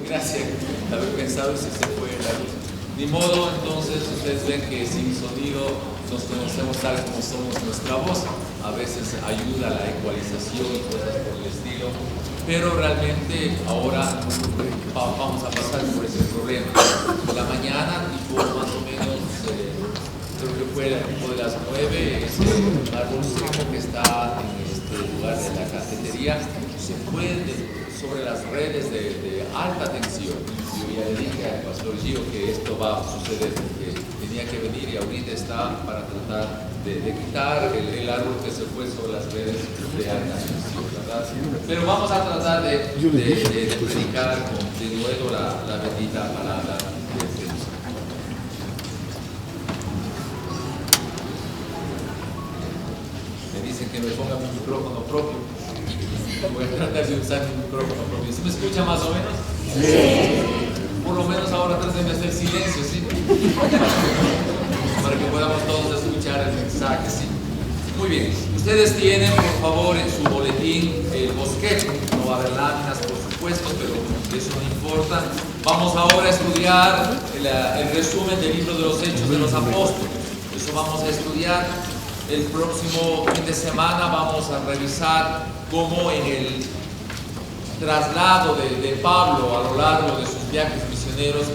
Gracias. Haber pensado si se fue la luz. Ni modo, entonces ustedes ven que sin sonido nos conocemos tal como somos nuestra voz. A veces ayuda la ecualización y cosas por el estilo. Pero realmente ahora vamos a pasar por ese problema. Por la mañana, tipo más o menos, creo que fue el tipo de las 9, ese árbol seco que está en este lugar de la cafetería se fue sobre las redes de alta tensión. Yo ya le dije al pastor Gio que esto va a suceder porque tenía que venir y ahorita está para tratar de quitar el árbol que se fue sobre las redes de alta tensión, ¿verdad? Pero vamos a tratar de predicar con denuedo la bendita palabra de Dios. Me dicen que me ponga mi micrófono propio. Voy a tratar de usar mi micrófono propio. ¿Sí me escucha más o menos? Sí. Por lo menos ahora traten de hacer silencio, ¿sí? Para que podamos todos escuchar el mensaje, ¿sí? Muy bien. Ustedes tienen, por favor, en su boletín el bosquejo. No va a haber láminas, por supuesto, pero eso no importa. Vamos ahora a estudiar el resumen del libro de los Hechos de los Apóstoles. Eso vamos a estudiar. El próximo fin de semana vamos a revisar cómo en el traslado de Pablo a lo largo de sus viajes misioneros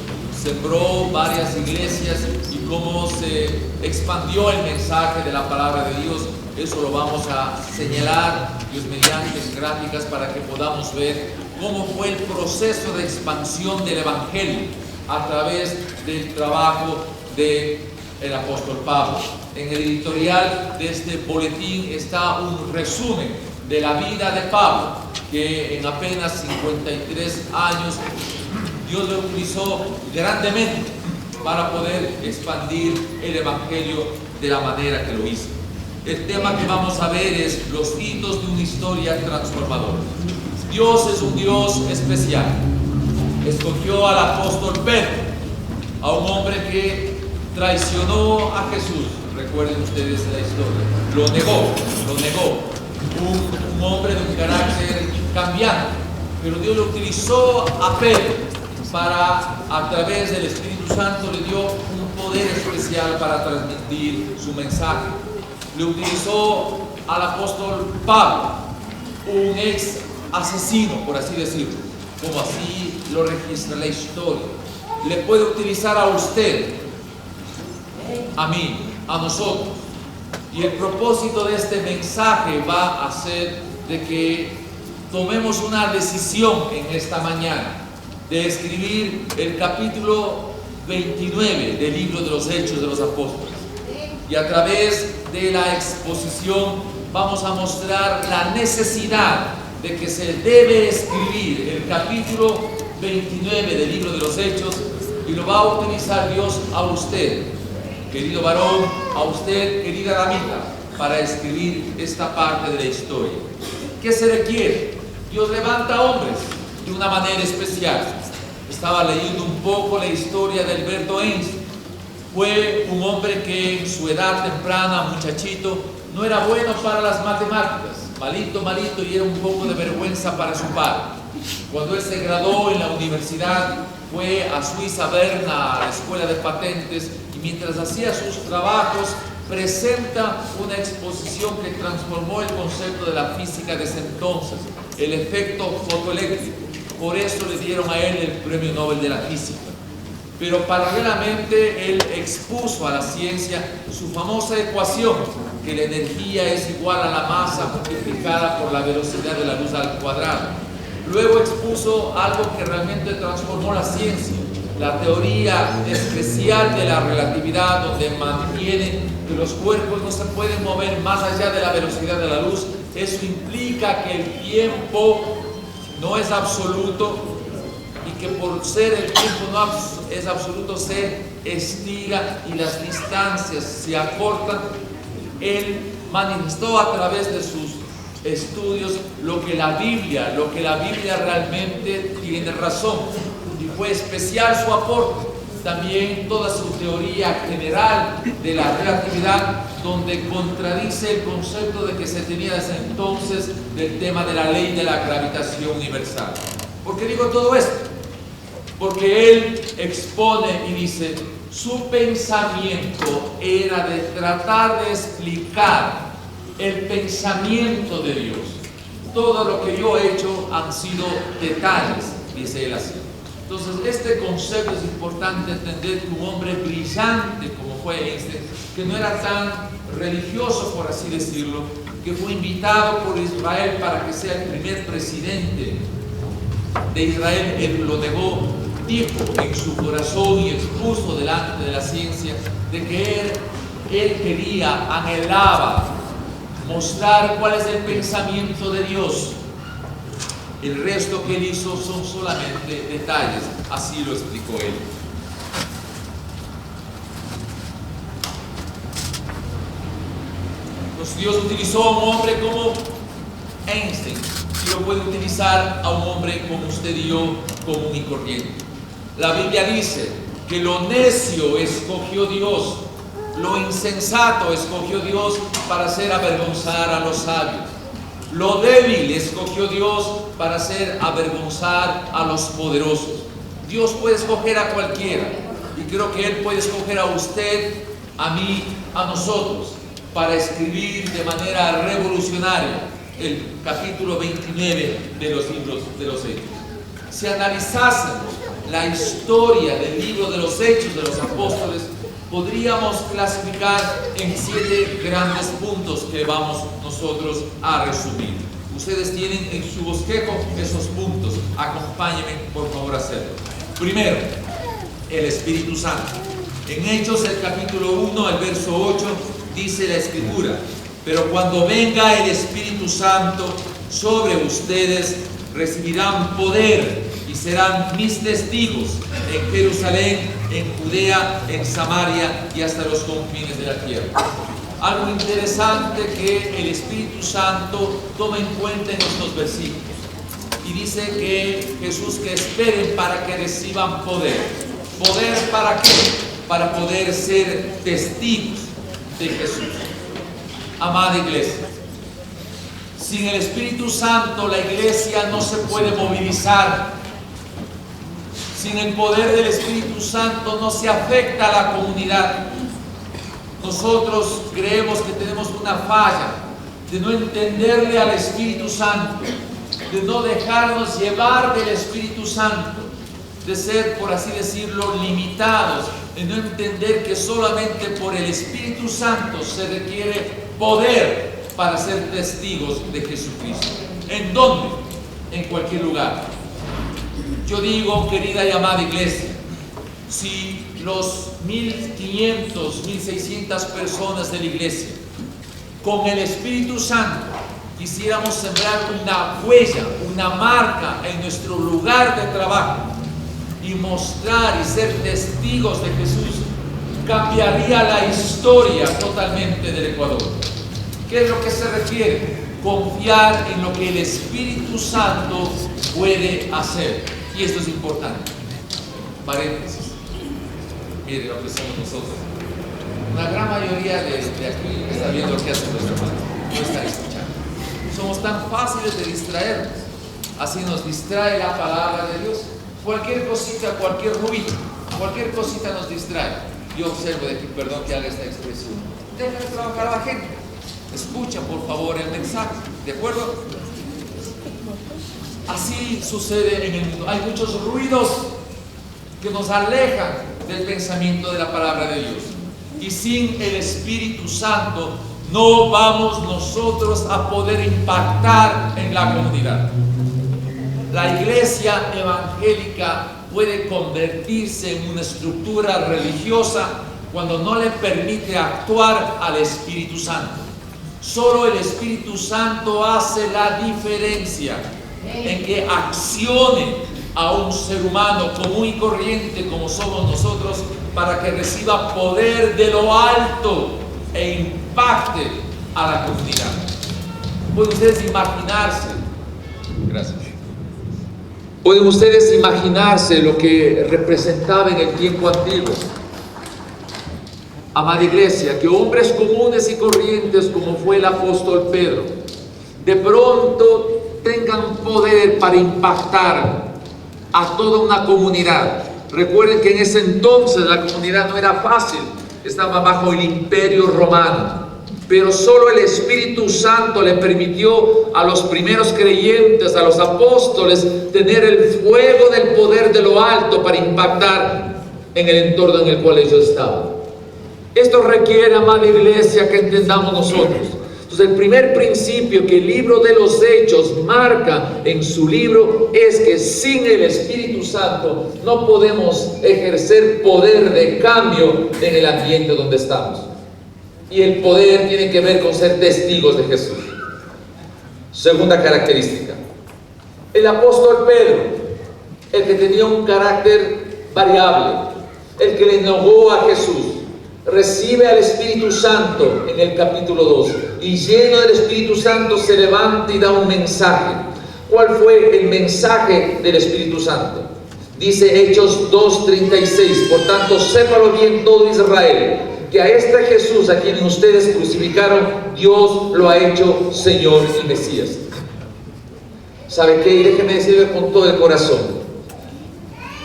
sembró varias iglesias y cómo se expandió el mensaje de la palabra de Dios. Eso lo vamos a señalar, Dios mediante, en gráficas para que podamos ver cómo fue el proceso de expansión del Evangelio a través del trabajo del apóstol Pablo. En el editorial de este boletín está un resumen de la vida de Pablo, que en apenas 53 años Dios lo utilizó grandemente para poder expandir el Evangelio de la manera que lo hizo. El tema que vamos a ver es los hitos de una historia transformadora. Dios es un Dios especial. Escogió al apóstol Pedro, a un hombre que traicionó a Jesús. Recuerden ustedes la historia. Lo negó. Un hombre de un carácter cambiante. Pero Dios lo utilizó a Pedro para, a través del Espíritu Santo, le dio un poder especial para transmitir su mensaje. Le utilizó al apóstol Pablo, un ex asesino, por así decirlo, como así lo registra la historia. Le puede utilizar a usted, a mí, a nosotros. Y el propósito de este mensaje va a ser de que tomemos una decisión en esta mañana de escribir el capítulo 29 del libro de los Hechos de los Apóstoles. Y a través de la exposición vamos a mostrar la necesidad de que se debe escribir el capítulo 29 del libro de los Hechos, y lo va a utilizar Dios a usted, querido varón, a usted, querida damita, para escribir esta parte de la historia. ¿Qué se requiere? Dios levanta hombres de una manera especial. Estaba leyendo un poco la historia de Alberto Einstein. Fue un hombre que en su edad temprana, muchachito, no era bueno para las matemáticas, malito, y era un poco de vergüenza para su padre. Cuando él se graduó en la universidad, fue a Suiza, Berna, a la escuela de patentes, y mientras hacía sus trabajos, presenta una exposición que transformó el concepto de la física de ese entonces, el efecto fotoeléctrico. Por eso le dieron a él el premio Nobel de la Física. Pero paralelamente él expuso a la ciencia su famosa ecuación, que la energía es igual a la masa multiplicada por la velocidad de la luz al cuadrado. Luego expuso algo que realmente transformó la ciencia, la teoría especial de la relatividad, donde mantiene que los cuerpos no se pueden mover más allá de la velocidad de la luz. Eso implica que el tiempo no es absoluto, y que por ser el tiempo no es absoluto, se estira y las distancias se acortan. Él manifestó a través de sus estudios lo que la Biblia realmente tiene razón, y fue especial su aporte. También toda su teoría general de la relatividad, donde contradice el concepto de que se tenía desde entonces del tema de la ley de la gravitación universal. ¿Por qué digo todo esto? porque él expone y dice, su pensamiento era de tratar de explicar el pensamiento de Dios. Todo lo que yo he hecho han sido detalles, dice él así. Entonces, este concepto es importante entender que un hombre brillante como fue Einstein, que no era tan religioso, por así decirlo, que fue invitado por Israel para que sea el primer presidente de Israel, él lo negó, dijo en su corazón y expuso delante de la ciencia de que él quería, anhelaba mostrar cuál es el pensamiento de Dios. El resto que él hizo son solamente detalles, así lo explicó él. Entonces Dios utilizó a un hombre como Einstein y lo puede utilizar a un hombre como usted y yo, común y corriente. La Biblia dice que lo necio escogió Dios, lo insensato escogió Dios para hacer avergonzar a los sabios. Lo débil escogió Dios para hacer avergonzar a los poderosos. Dios puede escoger a cualquiera y creo que Él puede escoger a usted, a mí, a nosotros para escribir de manera revolucionaria el capítulo 29 de los libros de los Hechos. Si analizásemos la historia del libro de los Hechos de los Apóstoles, podríamos clasificar en 7 grandes puntos que vamos nosotros a resumir. Ustedes tienen en su bosquejo esos puntos. Acompáñenme, por favor, a hacerlo. Primero, el Espíritu Santo. En Hechos, el capítulo 1, el verso 8, dice la Escritura: pero cuando venga el Espíritu Santo sobre ustedes, recibirán poder y serán mis testigos en Jerusalén, en Judea, en Samaria y hasta los confines de la tierra. Algo interesante que el Espíritu Santo toma en cuenta en estos versículos. Y dice que Jesús, que esperen para que reciban poder. ¿Poder para qué? Para poder ser testigos de Jesús. Amada iglesia, sin el Espíritu Santo la iglesia no se puede movilizar. Sin el poder del Espíritu Santo no se afecta a la comunidad. Nosotros creemos que tenemos una falla de no entenderle al Espíritu Santo, de no dejarnos llevar del Espíritu Santo, de ser, por así decirlo, limitados, de no entender que solamente por el Espíritu Santo se requiere poder para ser testigos de Jesucristo. ¿En dónde? En cualquier lugar. Yo digo, querida y amada iglesia, si los 1.500, 1.600 personas de la iglesia, con el Espíritu Santo, quisiéramos sembrar una huella, una marca en nuestro lugar de trabajo y mostrar y ser testigos de Jesús, cambiaría la historia totalmente del Ecuador. ¿Qué es lo que se refiere? Confiar en lo que el Espíritu Santo puede hacer. Y esto es importante. Paréntesis. Mire lo que somos nosotros. La gran mayoría de aquí está viendo lo que hacen los hermanos. No están escuchando. Somos tan fáciles de distraernos. Así nos distrae la palabra de Dios. Cualquier cosita, cualquier ruido, cualquier cosita nos distrae. Yo observo de que, perdón que haga esta expresión, deja de trabajar a la gente. Escucha, por favor, el mensaje. ¿De acuerdo? Así sucede en el mundo. Hay muchos ruidos que nos alejan del pensamiento de la palabra de Dios. Y sin el Espíritu Santo no vamos nosotros a poder impactar en la comunidad. La iglesia evangélica puede convertirse en una estructura religiosa cuando no le permite actuar al Espíritu Santo. Solo el Espíritu Santo hace la diferencia en que accione a un ser humano común y corriente como somos nosotros para que reciba poder de lo alto e impacte a la comunidad. ¿Pueden ustedes imaginarse? Gracias. ¿Pueden ustedes imaginarse lo que representaba en el tiempo antiguo? Amada iglesia, que hombres comunes y corrientes como fue el apóstol Pedro, de pronto tengan poder para impactar a toda una comunidad. Recuerden que en ese entonces la comunidad no era fácil, estaba bajo el imperio romano, pero solo el Espíritu Santo le permitió a los primeros creyentes, a los apóstoles, tener el fuego del poder de lo alto para impactar en el entorno en el cual ellos estaban. Esto requiere, amada iglesia, que entendamos nosotros. Entonces, el primer principio que el libro de los Hechos marca en su libro es que sin el Espíritu Santo no podemos ejercer poder de cambio en el ambiente donde estamos. Y el poder tiene que ver con ser testigos de Jesús. Segunda característica: el apóstol Pedro, el que tenía un carácter variable, el que le negó a Jesús, recibe al Espíritu Santo en el capítulo 2 y lleno del Espíritu Santo se levanta y da un mensaje. ¿Cuál fue el mensaje del Espíritu Santo? Dice Hechos 2:36: por tanto, sépalo bien todo Israel, que a este Jesús a quien ustedes crucificaron, Dios lo ha hecho Señor y Mesías. ¿Sabe qué? Y déjeme decirle con todo el corazón,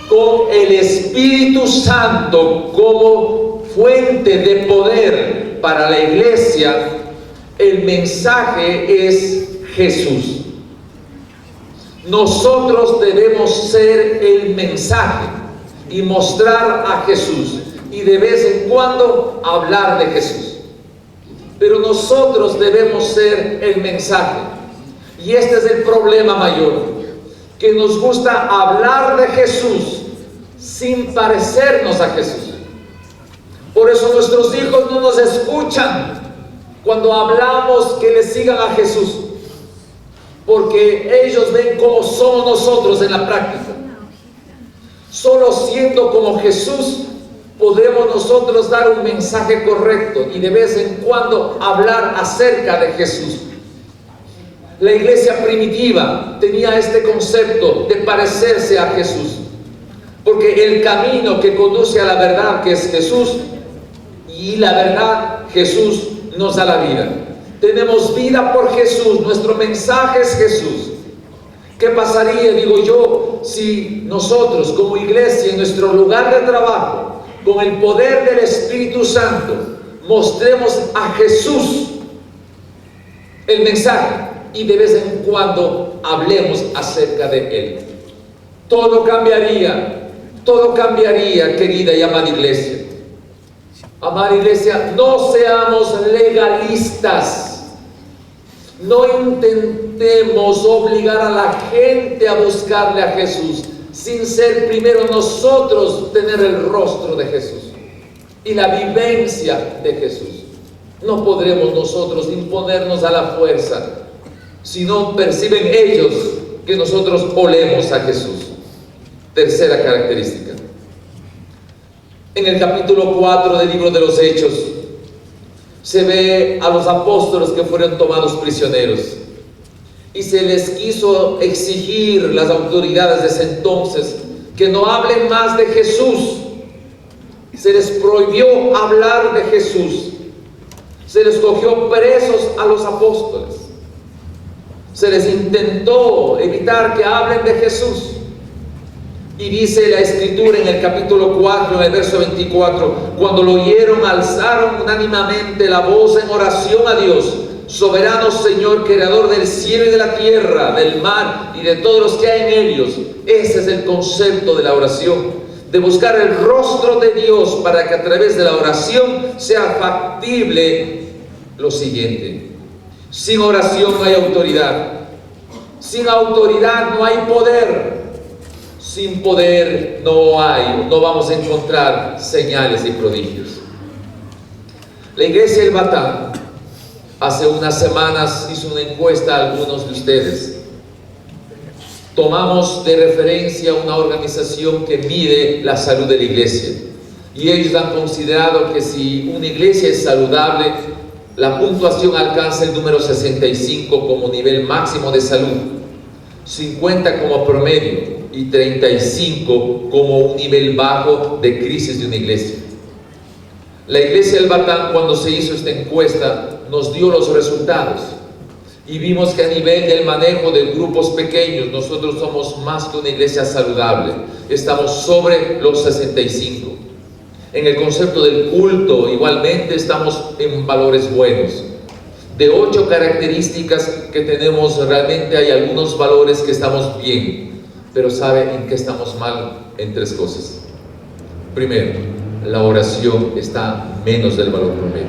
con el Espíritu Santo como fuente de poder para la iglesia, el mensaje es Jesús. Nosotros debemos ser el mensaje y mostrar a Jesús, y de vez en cuando hablar de Jesús. Pero nosotros debemos ser el mensaje, y este es el problema mayor, que nos gusta hablar de Jesús sin parecernos a Jesús. Por eso nuestros hijos no nos escuchan cuando hablamos que les sigan a Jesús, porque ellos ven cómo somos nosotros en la práctica. Solo siendo como Jesús podemos nosotros dar un mensaje correcto y de vez en cuando hablar acerca de Jesús. La iglesia primitiva tenía este concepto de parecerse a Jesús, porque el camino que conduce a la verdad, que es Jesús, y la verdad, Jesús, nos da la vida. Tenemos vida por Jesús, nuestro mensaje es Jesús. ¿Qué pasaría, digo yo, si nosotros como iglesia en nuestro lugar de trabajo, con el poder del Espíritu Santo, mostremos a Jesús el mensaje y de vez en cuando hablemos acerca de Él? Todo cambiaría, querida y amada iglesia. Amada iglesia, no seamos legalistas. No intentemos obligar a la gente a buscarle a Jesús sin ser primero nosotros tener el rostro de Jesús y la vivencia de Jesús. No podremos nosotros imponernos a la fuerza si no perciben ellos que nosotros olemos a Jesús. Tercera característica. En el capítulo 4 del libro de los Hechos se ve a los apóstoles que fueron tomados prisioneros y se les quiso exigir las autoridades de ese entonces que no hablen más de Jesús. Se les prohibió hablar de Jesús. Se les cogió presos a los apóstoles. Se les intentó evitar que hablen de Jesús. Y dice la Escritura en el capítulo 4, en el verso 24: cuando lo oyeron, alzaron unánimemente la voz en oración a Dios: soberano Señor, creador del cielo y de la tierra, del mar y de todos los que hay en ellos. Ese es el concepto de la oración, de buscar el rostro de Dios para que a través de la oración sea factible lo siguiente: sin oración no hay autoridad, sin autoridad no hay poder, sin poder no vamos a encontrar señales y prodigios. La iglesia del Batán hace unas semanas hizo una encuesta a algunos de ustedes. Tomamos de referencia una organización que mide la salud de la iglesia, y ellos han considerado que si una iglesia es saludable, la puntuación alcanza el número 65 como nivel máximo de salud, 50 como promedio y 35 como un nivel bajo de crisis de una iglesia. La iglesia del Batán, cuando se hizo esta encuesta, nos dio los resultados, Y vimos que a nivel del manejo de grupos pequeños, nosotros somos más que una iglesia saludable. Estamos sobre los 65. En el concepto del culto, igualmente estamos en valores buenos. De 8 características que tenemos, realmente hay algunos valores que estamos bien. Pero ¿sabe en qué estamos mal? En 3 cosas. Primero, la oración está menos del valor promedio.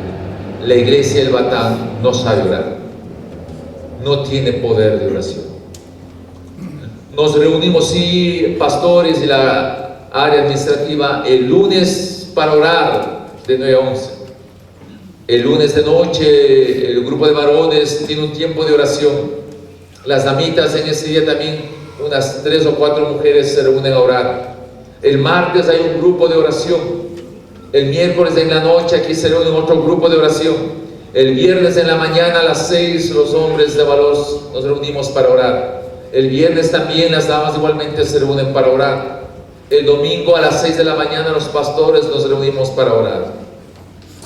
La iglesia del Batán no sabe orar. No tiene poder de oración. Nos reunimos, sí, pastores y la área administrativa, el lunes para orar de 9 a 11. El lunes de noche, el grupo de varones tiene un tiempo de oración. Las damitas en ese día también, unas 3 o 4 mujeres se reúnen a orar. El martes hay un grupo de oración. El miércoles en la noche aquí se reúne otro grupo de oración. El viernes en la mañana a las 6 los hombres de valor nos reunimos para orar. El viernes también las damas igualmente se reúnen para orar. El domingo a las 6 de la mañana los pastores nos reunimos para orar.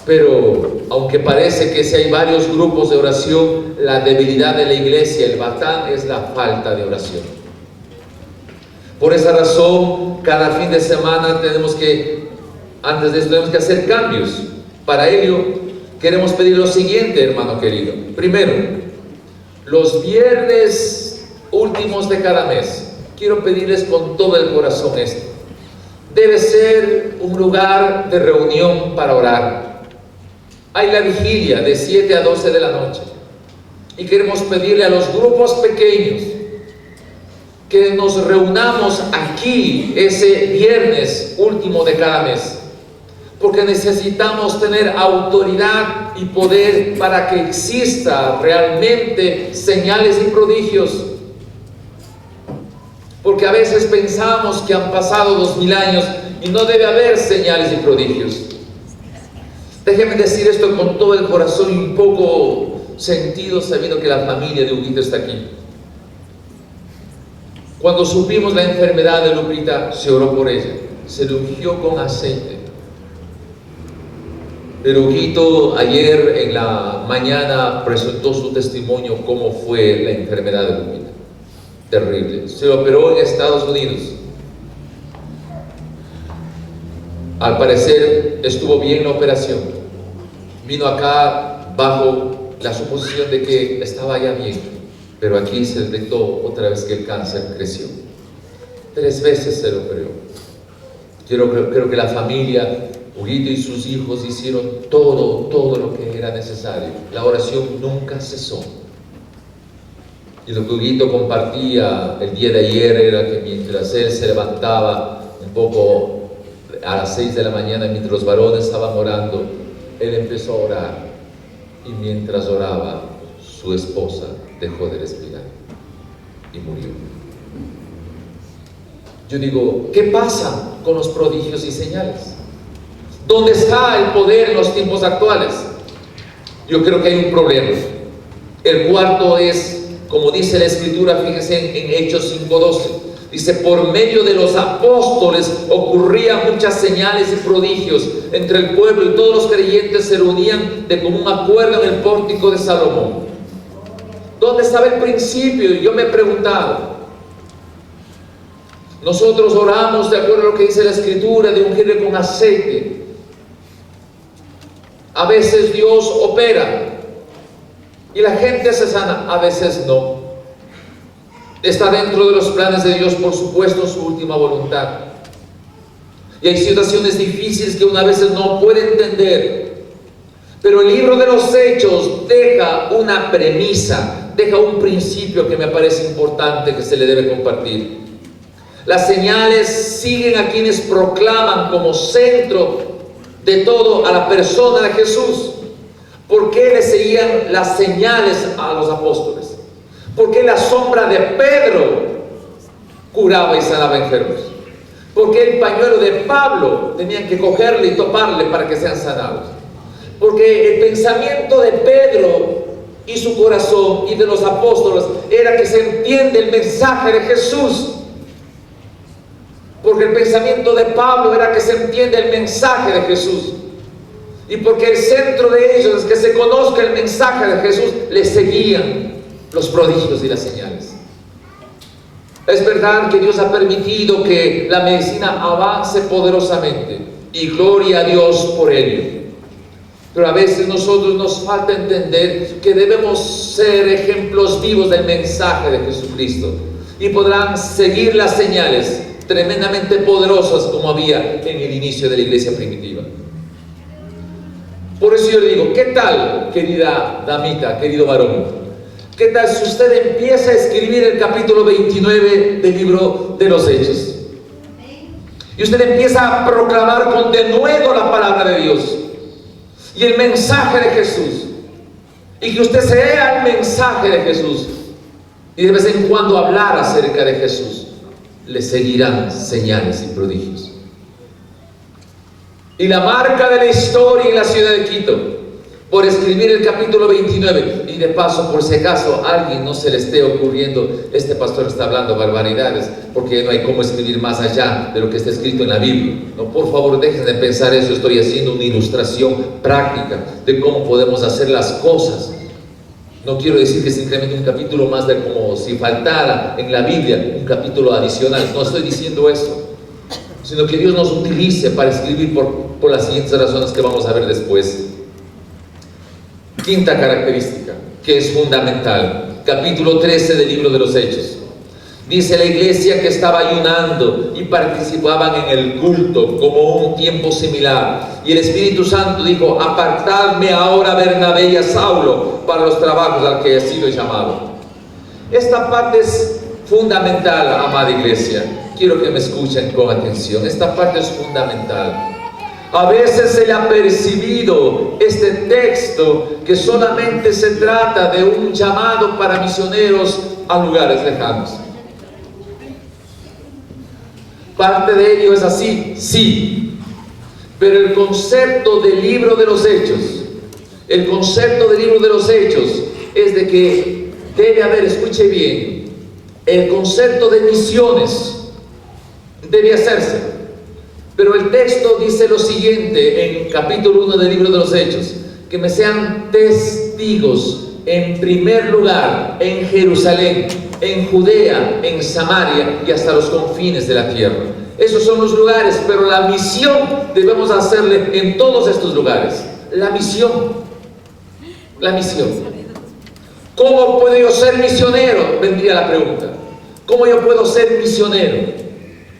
Pero aunque parece que si hay varios grupos de oración, la debilidad de la iglesia, el Batán, es la falta de oración. Por esa razón, cada fin de semana antes de esto tenemos que hacer cambios. Para ello, queremos pedir lo siguiente, hermano querido. Primero, los viernes últimos de cada mes, quiero pedirles con todo el corazón esto. Debe ser un lugar de reunión para orar. Hay la vigilia de 7 a 12 de la noche. Y queremos pedirle a los grupos pequeños que nos reunamos aquí ese viernes último de cada mes. Porque necesitamos tener autoridad y poder para que exista realmente señales y prodigios. Porque a veces pensamos que han pasado 2000 años y no debe haber señales y prodigios. Déjenme decir esto con todo el corazón y un poco sentido, sabiendo que la familia de Huguito está aquí. Cuando supimos la enfermedad de Lupita, se oró por ella, se le ungió con aceite. Pero Huguito ayer en la mañana presentó su testimonio cómo fue la enfermedad de Lupita. Terrible. Se operó en Estados Unidos. Al parecer estuvo bien la operación. Vino acá bajo la suposición de que estaba ya bien, pero aquí se detectó otra vez que el cáncer creció. 3 veces se lo operó. Creo que la familia, Huguito y sus hijos, hicieron todo lo que era necesario. La oración nunca cesó. Y lo que Huguito compartía el día de ayer era que mientras él se levantaba un poco a las 6 de la mañana, mientras los varones estaban orando, él empezó a orar. Y mientras oraba, su esposa dejó de respirar y murió. Yo digo, ¿qué pasa con los prodigios y señales? ¿Dónde está el poder en los tiempos actuales? Yo creo que hay un problema. El cuarto es, como dice la Escritura, fíjense en Hechos 5:12, dice, por medio de los apóstoles ocurrían muchas señales y prodigios entre el pueblo, y todos los creyentes se reunían de común acuerdo en el pórtico de Salomón. ¿Dónde estaba el principio? Yo me he preguntado. Nosotros oramos de acuerdo a lo que dice la Escritura, de ungirle con aceite. A veces Dios opera y la gente se sana, a veces no. Está dentro de los planes de Dios, por supuesto, su última voluntad. Y hay situaciones difíciles que uno a veces no puede entender. Pero el libro de los Hechos deja una premisa, deja un principio que me parece importante que se le debe compartir. Las señales siguen a quienes proclaman como centro de todo a la persona de Jesús. ¿Por qué le seguían las señales a los apóstoles? ¿Por qué la sombra de Pedro curaba y sanaba enfermos? ¿Por qué el pañuelo de Pablo tenían que cogerle y toparle para que sean sanados? Porque el pensamiento de Pedro y su corazón y de los apóstoles era que se entiende el mensaje de Jesús. Porque el pensamiento de Pablo era que se entiende el mensaje de Jesús. Y porque el centro de ellos es que se conozca el mensaje de Jesús, le seguían. los prodigios y las señales. Es verdad que Dios ha permitido que la medicina avance poderosamente y gloria a Dios por ello. Pero a veces nosotros nos falta entender que debemos ser ejemplos vivos del mensaje de Jesucristo y podrán seguir las señales tremendamente poderosas como había en el inicio de la iglesia primitiva. Por eso yo le digo, ¿qué tal, querida damita, querido varón? ¿Qué tal si usted empieza a escribir el capítulo 29 del libro de los Hechos? Y usted empieza a proclamar con denuedo la palabra de Dios y el mensaje de Jesús. Y que usted se lea el mensaje de Jesús. Y de vez en cuando hablar acerca de Jesús. Le seguirán señales y prodigios. Y la marca de la historia en la ciudad de Quito, por escribir el capítulo 29, y de paso, por si acaso a alguien no se le esté ocurriendo, este pastor está hablando barbaridades, porque no hay cómo escribir más allá de lo que está escrito en la Biblia. No, por favor, dejen de pensar eso. Estoy haciendo una ilustración práctica de cómo podemos hacer las cosas. No quiero decir que se incremente un capítulo más, de como si faltara en la Biblia un capítulo adicional. No estoy diciendo eso, sino que Dios nos utilice para escribir por las siguientes razones que vamos a ver después. Quinta característica, que es fundamental, capítulo 13 del libro de los Hechos. Dice la iglesia que estaba ayunando y participaban en el culto como un tiempo similar. Y el Espíritu Santo dijo: apartadme ahora Bernabé y a Saulo para los trabajos al que he sido llamado. Esta parte es fundamental, amada iglesia. Quiero que me escuchen con atención. Esta parte es fundamental. A veces se le ha percibido este texto que solamente se trata de un llamado para misioneros a lugares lejanos. Parte de ello es así, sí, pero el concepto del libro de los Hechos, es de que debe haber, escuche bien, el concepto de misiones debe hacerse. Pero el texto dice lo siguiente en capítulo 1 del libro de los Hechos: que me sean testigos en primer lugar en Jerusalén, en Judea, en Samaria y hasta los confines de la tierra. Esos son los lugares, pero la misión debemos hacerle en todos estos lugares. La misión. ¿Cómo puedo yo ser misionero? Vendría la pregunta. ¿Cómo yo puedo ser misionero?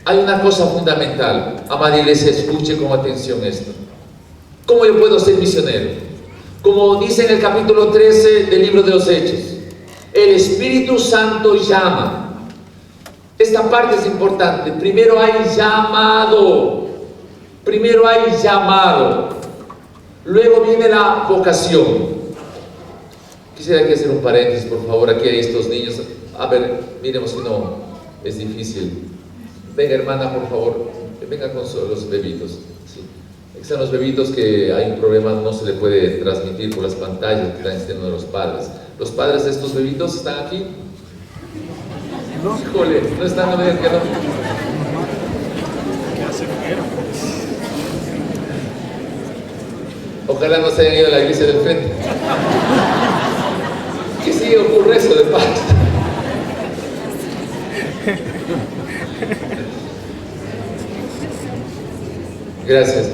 Hay una cosa fundamental, amada iglesia, escuche con atención esto. ¿Cómo yo puedo ser misionero? Como dice en el capítulo 13 del libro de los Hechos, el Espíritu Santo llama. Esta parte es importante. Primero hay llamado. Luego viene la vocación. Quisiera que hacer un paréntesis, por favor. Aquí hay estos niños. A ver, miremos si no es difícil. Venga, hermana, por favor, venga con los bebitos. Sí. Están los bebitos que hay un problema, no se le puede transmitir por las pantallas que están existiendo de los padres. ¿Los padres de estos bebitos están aquí? No. Híjole, no están, no me digan que no. Ojalá no se hayan ido a la iglesia del frente. ¿Qué sí ocurre eso de paz? Gracias.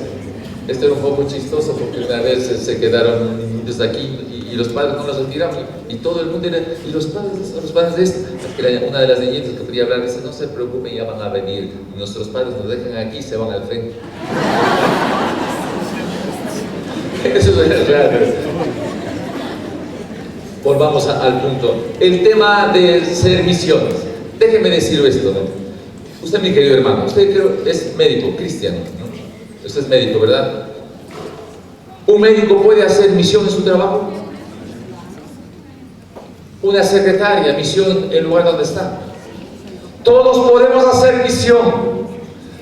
Esto era un poco chistoso porque una vez se quedaron niños aquí y los padres no los retiraban y todo el mundo era, y los padres de esta, una de las niñitas que quería hablar dice: no se preocupen, ya van a venir, nuestros padres nos dejan aquí y se van al frente. Eso es claro. Volvamos al punto. El tema de ser misiones. Déjeme decir esto, ¿no? Usted, mi querido hermano, usted creo es médico cristiano, ¿no? Usted es médico, ¿verdad? ¿Un médico puede hacer misión en su trabajo? Una secretaria, misión en el lugar donde está. Todos podemos hacer misión,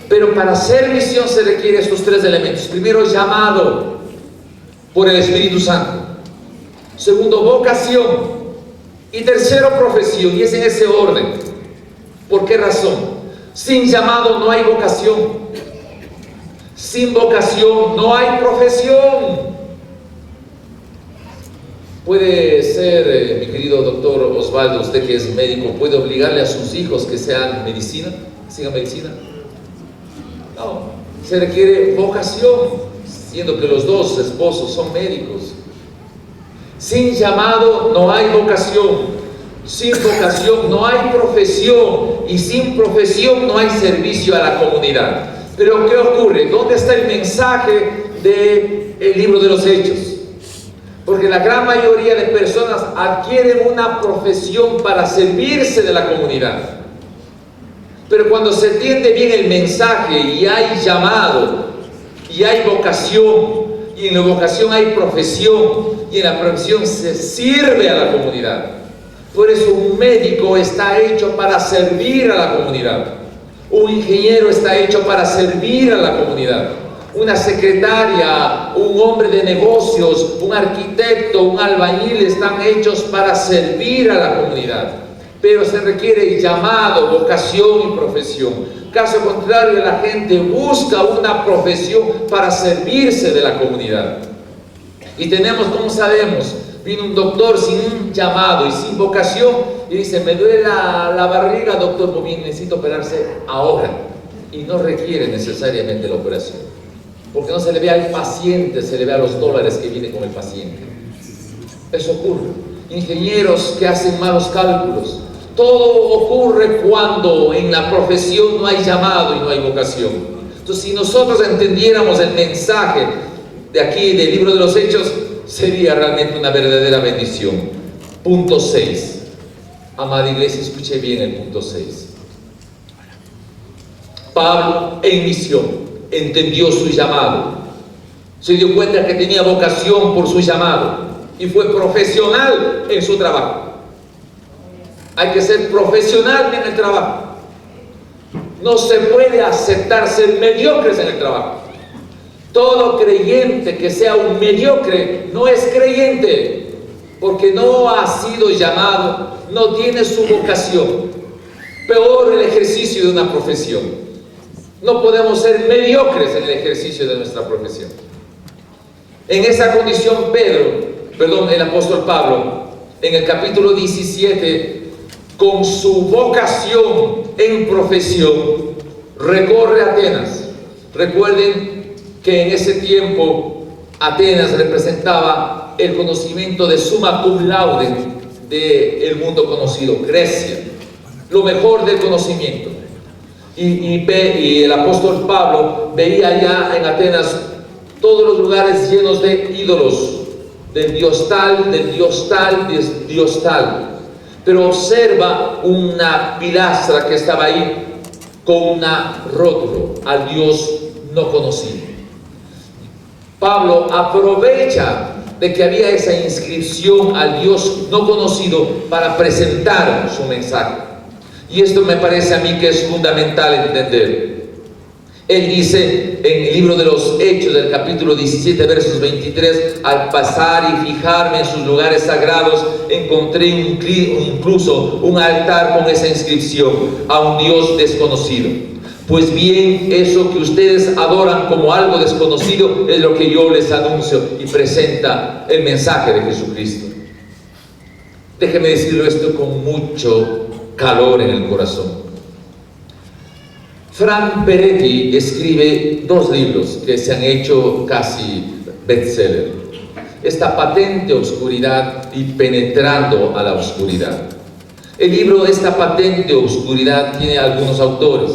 pero para hacer misión se requiere estos tres elementos. Primero, llamado por el Espíritu Santo. Segundo, vocación. Y tercero, profesión. Y es en ese orden. ¿Por qué razón? Sin llamado no hay vocación. Sin vocación no hay profesión. Puede ser, mi querido doctor Osvaldo, usted que es médico, ¿puede obligarle a sus hijos que sean medicina? ¿Que sigan medicina? No, se requiere vocación, siendo que los dos esposos son médicos. Sin llamado no hay vocación, sin vocación no hay profesión, y sin profesión no hay servicio a la comunidad. Pero ¿qué ocurre? ¿Dónde está el mensaje del libro de los Hechos? Porque la gran mayoría de personas adquieren una profesión para servirse de la comunidad. Pero cuando se entiende bien el mensaje y hay llamado, y hay vocación, y en la vocación hay profesión, y en la profesión se sirve a la comunidad. Por eso un médico está hecho para servir a la comunidad. Un ingeniero está hecho para servir a la comunidad. Una secretaria, un hombre de negocios, un arquitecto, un albañil están hechos para servir a la comunidad. Pero se requiere llamado, vocación y profesión. Caso contrario, la gente busca una profesión para servirse de la comunidad. Y tenemos, ¿cómo sabemos? Vino un doctor sin un llamado y sin vocación y dice: me duele la barriga, doctor, pues bien, necesito operarse ahora. Y no requiere necesariamente la operación. Porque no se le ve al paciente, se le ve a los dólares que vienen con el paciente. Eso ocurre. Ingenieros que hacen malos cálculos. Todo ocurre cuando en la profesión no hay llamado y no hay vocación. Entonces, si nosotros entendiéramos el mensaje de aquí, del libro de los Hechos, sería realmente una verdadera bendición. Punto 6. Amada iglesia, escuche bien el punto 6. Pablo, en misión, entendió su llamado, se dio cuenta que tenía vocación por su llamado y fue profesional en su trabajo. Hay que ser profesional en el trabajo. No se puede aceptar ser mediocres en el trabajo. Todo creyente que sea un mediocre no es creyente, porque no ha sido llamado, no tiene su vocación. Peor el ejercicio de una profesión. No podemos ser mediocres en el ejercicio de nuestra profesión. En esa condición el apóstol Pablo, en el capítulo 17, con su vocación en profesión, recorre Atenas. Recuerden que en ese tiempo Atenas representaba el conocimiento de summa cum laude del mundo conocido, Grecia, lo mejor del conocimiento. Y el apóstol Pablo veía allá en Atenas todos los lugares llenos de ídolos, del dios tal, del dios tal, del dios tal. Pero observa una pilastra que estaba ahí con una rótulo al Dios no conocido. Pablo aprovecha de que había esa inscripción al Dios no conocido para presentar su mensaje. Y esto me parece a mí que es fundamental entender. Él dice en el libro de los Hechos, del capítulo 17, versos 23, al pasar y fijarme en sus lugares sagrados, encontré incluso un altar con esa inscripción: a un Dios desconocido. Pues bien, eso que ustedes adoran como algo desconocido es lo que yo les anuncio, y presenta el mensaje de Jesucristo. Déjeme decirlo esto con mucho calor en el corazón. Frank Peretti escribe 2 libros que se han hecho casi bestseller: Esta patente oscuridad y Penetrando a la oscuridad. El libro Esta patente oscuridad tiene algunos autores.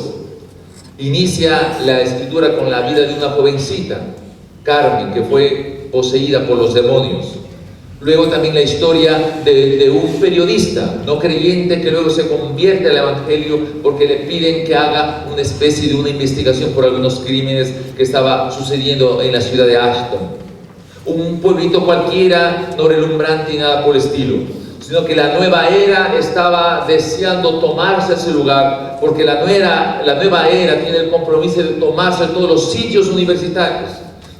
Inicia la escritura con la vida de una jovencita, Carmen, que fue poseída por los demonios. Luego también la historia de un periodista no creyente que luego se convierte al evangelio porque le piden que haga una especie de una investigación por algunos crímenes que estaba sucediendo en la ciudad de Ashton. Un pueblito cualquiera, no relumbrante ni nada por el estilo, sino que la nueva era estaba deseando tomarse ese lugar, porque la nueva era tiene el compromiso de tomarse todos los sitios universitarios,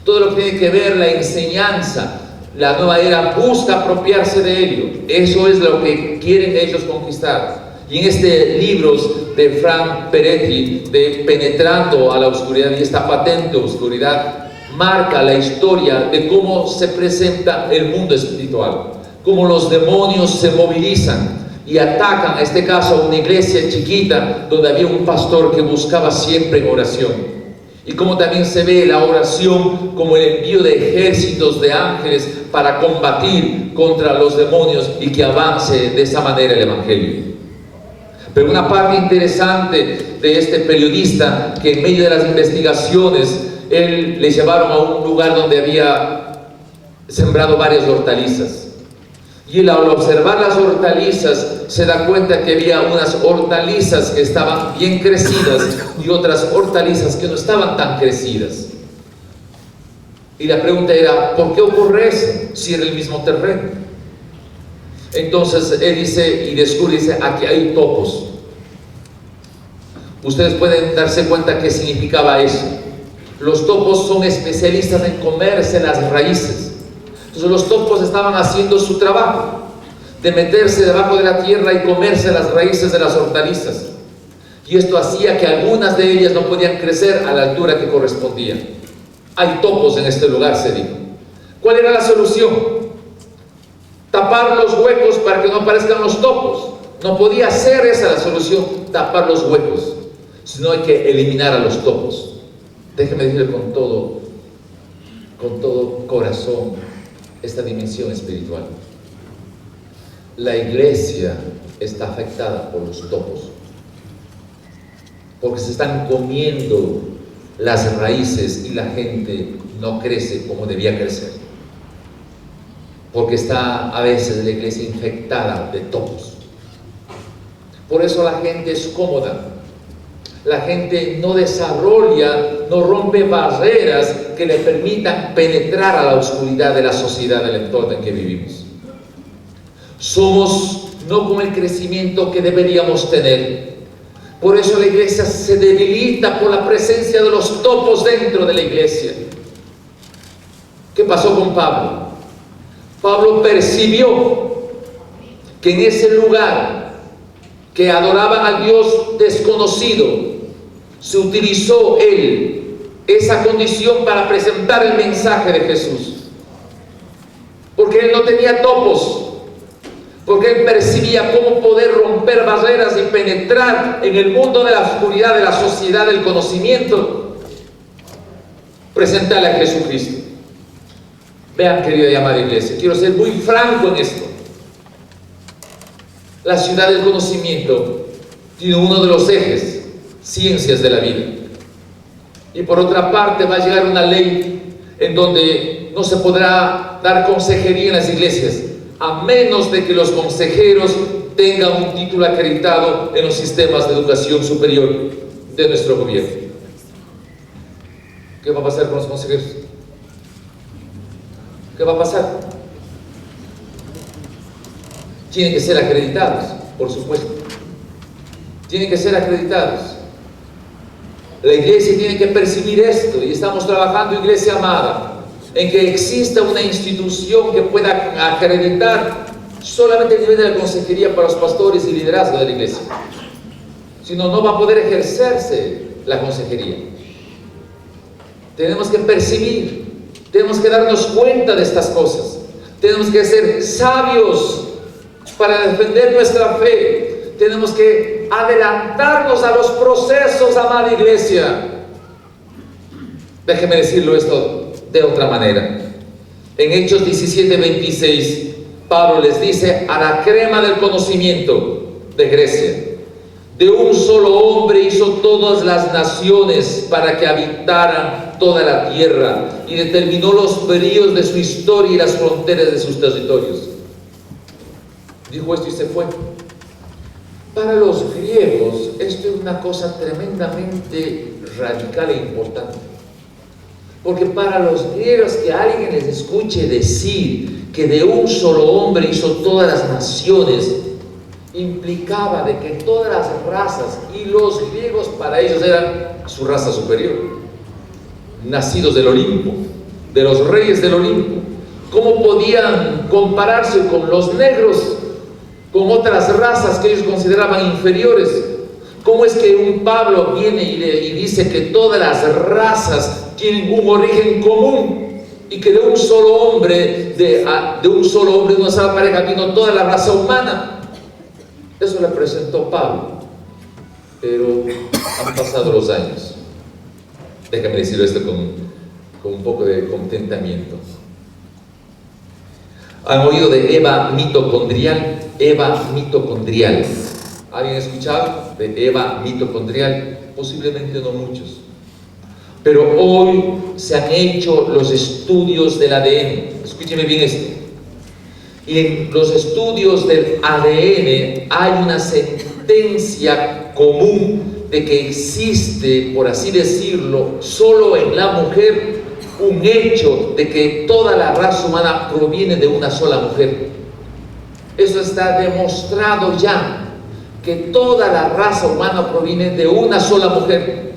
todo lo que tiene que ver la enseñanza. La nueva era busca apropiarse de ello. Eso es lo que quieren ellos conquistar. Y en este libro de Frank Peretti, de Penetrando a la oscuridad y esta patente oscuridad, marca la historia de cómo se presenta el mundo espiritual. cómo los demonios se movilizan y atacan, en este caso, a una iglesia chiquita donde había un pastor que buscaba siempre en oración. Y como también se ve la oración como el envío de ejércitos de ángeles para combatir contra los demonios y que avance de esa manera el evangelio. Pero una parte interesante de este periodista, que en medio de las investigaciones, él le llevaron a un lugar donde había sembrado varias hortalizas. Y él, al observar las hortalizas, se da cuenta que había unas hortalizas que estaban bien crecidas y otras hortalizas que no estaban tan crecidas. Y la pregunta era, ¿por qué ocurre eso si era el mismo terreno? Entonces él dice y descubre, dice, aquí hay topos. Ustedes pueden darse cuenta qué significaba eso. Los topos son especialistas en comerse las raíces. Entonces los topos estaban haciendo su trabajo de meterse debajo de la tierra y comerse las raíces de las hortalizas. Y esto hacía que algunas de ellas no podían crecer a la altura que correspondía. Hay topos en este lugar, se dijo. ¿Cuál era la solución? Tapar los huecos para que no aparezcan los topos. No podía ser esa la solución, tapar los huecos, sino hay que eliminar a los topos. Déjeme decirle con todo corazón esta dimensión espiritual. La iglesia está afectada por los topos, porque se están comiendo las raíces y la gente no crece como debía crecer, porque está a veces la iglesia infectada de topos. Por eso la gente es cómoda, la gente no desarrolla, no rompe barreras que le permitan penetrar a la oscuridad de la sociedad del entorno en que vivimos. Somos no con el crecimiento que deberíamos tener. Por eso la iglesia se debilita por la presencia de los topos dentro de la iglesia. ¿Qué pasó con Pablo? Pablo percibió que en ese lugar que adoraban al Dios desconocido, se utilizó él esa condición para presentar el mensaje de Jesús, porque él no tenía topos, porque él percibía cómo poder romper barreras y penetrar en el mundo de la oscuridad de la sociedad del conocimiento, presentarle a Jesucristo. Vean, querida y amada iglesia, quiero ser muy franco en esto. La ciudad del conocimiento tiene uno de los ejes, ciencias de la vida. Y por otra parte va a llegar una ley en donde no se podrá dar consejería en las iglesias, a menos de que los consejeros tengan un título acreditado en los sistemas de educación superior de nuestro gobierno. ¿Qué va a pasar con los consejeros? ¿Qué va a pasar? Tienen que ser acreditados, por supuesto. Tienen que ser acreditados. La iglesia tiene que percibir esto, y estamos trabajando, iglesia amada, en que exista una institución que pueda acreditar solamente el nivel de la consejería para los pastores y liderazgo de la iglesia. Si no, no va a poder ejercerse la consejería. Tenemos que percibir, tenemos que darnos cuenta de estas cosas, tenemos que ser sabios para defender nuestra fe. Tenemos que adelantarnos a los procesos, amada iglesia. Déjeme decirlo esto de otra manera. En Hechos 17:26, Pablo les dice a la crema del conocimiento de Grecia: de un solo hombre hizo todas las naciones para que habitaran toda la tierra, y determinó los períodos de su historia y las fronteras de sus territorios. Dijo esto y se fue. Para los griegos esto es una cosa tremendamente radical e importante, porque para los griegos que alguien les escuche decir que de un solo hombre hizo todas las naciones, implicaba de que todas las razas, y los griegos para ellos eran su raza superior, nacidos del Olimpo, de los reyes del Olimpo. ¿Cómo podían compararse con los negros, con otras razas que ellos consideraban inferiores? ¿Cómo es que un Pablo viene y dice que todas las razas tienen un origen común y que de un solo hombre, de una sola pareja, vino toda la raza humana. Eso le presentó Pablo. Pero han pasado los años. Déjame decirlo esto con un poco de contentamiento. ¿Han oído de Eva mitocondrial? Eva mitocondrial. ¿Alguien ha escuchado de Eva mitocondrial? Posiblemente no muchos. Pero hoy se han hecho los estudios del ADN. Escúcheme bien esto. Y en los estudios del ADN hay una sentencia común de que existe, por así decirlo, solo en la mujer, un hecho de que toda la raza humana proviene de una sola mujer. Eso está demostrado ya, que toda la raza humana proviene de una sola mujer,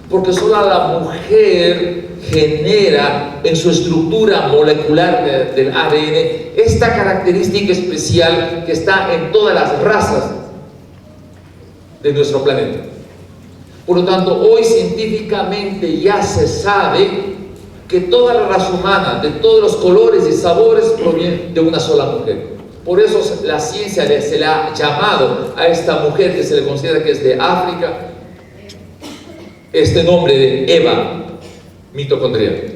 porque solo la mujer genera en su estructura molecular del ADN esta característica especial que está en todas las razas de nuestro planeta. Por lo tanto, hoy científicamente ya se sabe que toda la raza humana, de todos los colores y sabores, proviene de una sola mujer. Por eso la ciencia se le ha llamado a esta mujer, que se le considera que es de África, este nombre de Eva mitocondrial.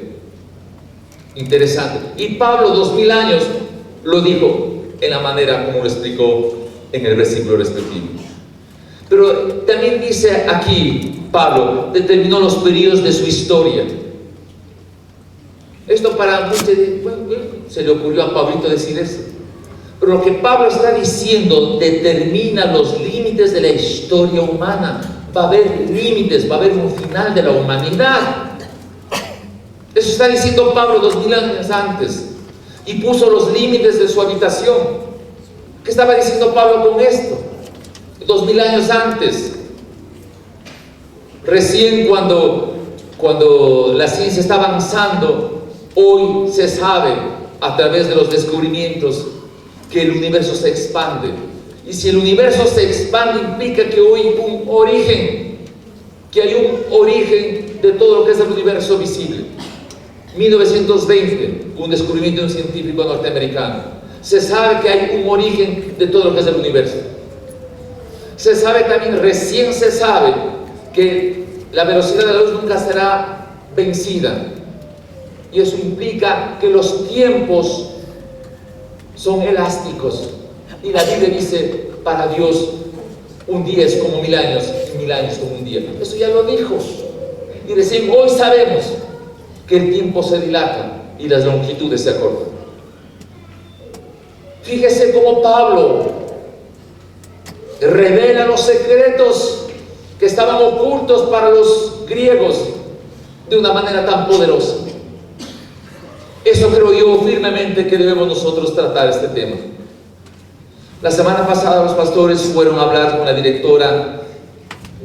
Interesante. Y Pablo, 2000 años, lo dijo en la manera como lo explicó en el versículo respectivo. Pero también dice aquí, Pablo determinó los periodos de su historia. Esto para muchos, bueno, se le ocurrió a Pablito decir eso. Pero lo que Pablo está diciendo determina los límites de la historia humana. Va a haber límites, va a haber un final de la humanidad. Eso está diciendo Pablo 2000 años antes. Y puso los límites de su habitación. ¿Qué estaba diciendo Pablo con esto? 2000 años antes. Recién cuando la ciencia está avanzando, hoy se sabe a través de los descubrimientos que el universo se expande. Y si el universo se expande, implica que hoy hay un origen de todo lo que es el universo visible. 1920, un descubrimiento de un científico norteamericano. Se sabe que hay un origen de todo lo que es el universo. Se sabe también, recién se sabe, que la velocidad de la luz nunca será vencida. Y eso implica que los tiempos son elásticos. Y la Biblia dice, para Dios, un día es como 1000 años, y 1000 años como un día. Eso ya lo dijo. Y recién hoy sabemos que el tiempo se dilata y las longitudes se acortan. Fíjese cómo Pablo revela los secretos que estaban ocultos para los griegos de una manera tan poderosa. Eso creo yo firmemente que debemos nosotros tratar este tema. La semana pasada los pastores fueron a hablar con la directora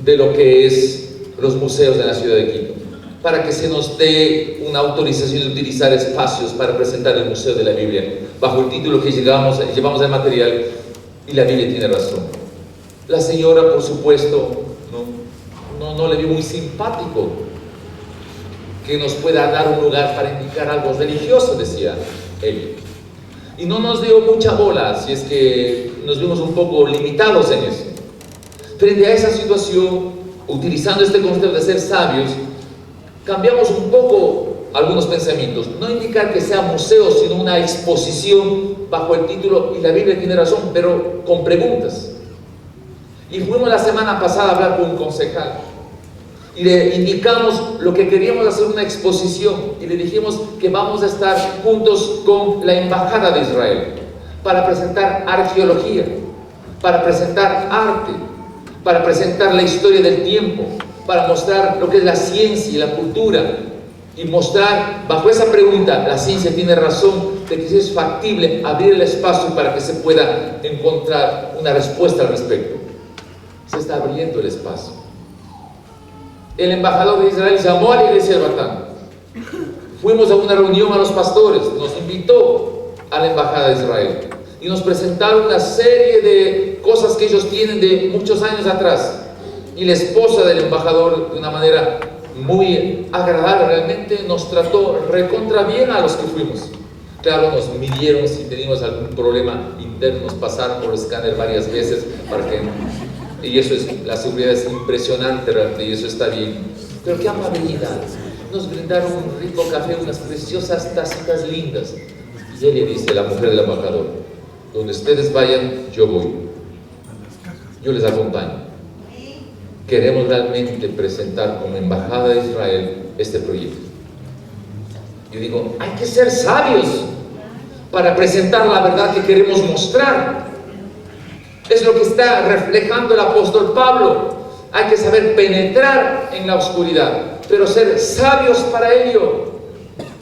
de lo que es los museos de la ciudad de Quito, para que se nos dé una autorización de utilizar espacios para presentar el Museo de la Biblia, bajo el título que llevamos el material, y la Biblia tiene razón. La señora, por supuesto, no le vio muy simpático que nos pueda dar un lugar para indicar algo religioso, decía ella. Y no nos dio mucha bola, si es que nos vimos un poco limitados en eso. Frente a esa situación, utilizando este concepto de ser sabios, cambiamos un poco algunos pensamientos. No indicar que sea museo, sino una exposición bajo el título, y la Biblia tiene razón, pero con preguntas. Y fuimos la semana pasada a hablar con un concejal. Y le indicamos lo que queríamos hacer, una exposición, y le dijimos que vamos a estar juntos con la Embajada de Israel para presentar arqueología, para presentar arte, para presentar la historia del tiempo, para mostrar lo que es la ciencia y la cultura, y mostrar bajo esa pregunta, la ciencia tiene razón, de que si es factible abrir el espacio para que se pueda encontrar una respuesta al respecto. Se está abriendo el espacio. El embajador de Israel llamó a la iglesia de Batán. Fuimos a una reunión a los pastores, nos invitó a la embajada de Israel y nos presentaron una serie de cosas que ellos tienen de muchos años atrás. Y la esposa del embajador, de una manera muy agradable, realmente nos trató recontra bien a los que fuimos. Claro, nos midieron si teníamos algún problema interno, nos pasaron por el escáner varias veces y eso es, la seguridad es impresionante realmente, y eso está bien. Pero qué amabilidad, nos brindaron un rico café, unas preciosas tacitas lindas. Y él le dice a la mujer del embajador: donde ustedes vayan, yo voy, yo les acompaño. Queremos realmente presentar como embajada de Israel este proyecto. Yo digo, hay que ser sabios para presentar la verdad que queremos mostrar. Es lo que está reflejando el apóstol Pablo. Hay que saber penetrar en la oscuridad, pero ser sabios para ello.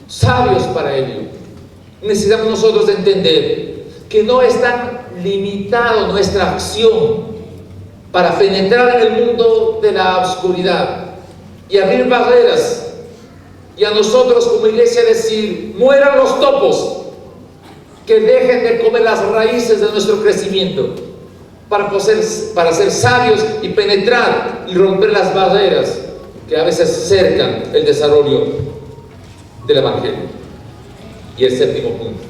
Sabios para ello. Necesitamos nosotros entender que no es tan limitado nuestra acción para penetrar en el mundo de la oscuridad y abrir barreras, y a nosotros como iglesia decir: mueran los topos, que dejen de comer las raíces de nuestro crecimiento, para ser sabios y penetrar y romper las barreras que a veces cercan el desarrollo del Evangelio. Y el séptimo punto: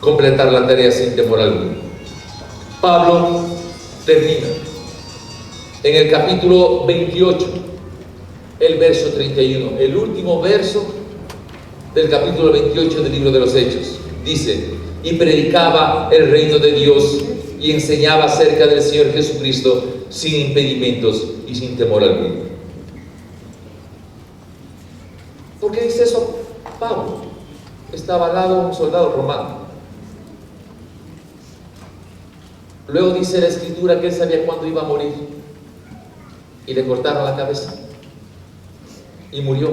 completar la tarea sin temor alguno. Pablo termina en el capítulo 28, el verso 31, el último verso del capítulo 28 del libro de los Hechos. Dice: y predicaba el reino de Dios y enseñaba acerca del Señor Jesucristo sin impedimentos y sin temor alguno. ¿Por qué dice eso Pablo? Estaba al lado un soldado romano. Luego dice la escritura que él sabía cuándo iba a morir, y le cortaron la cabeza y murió.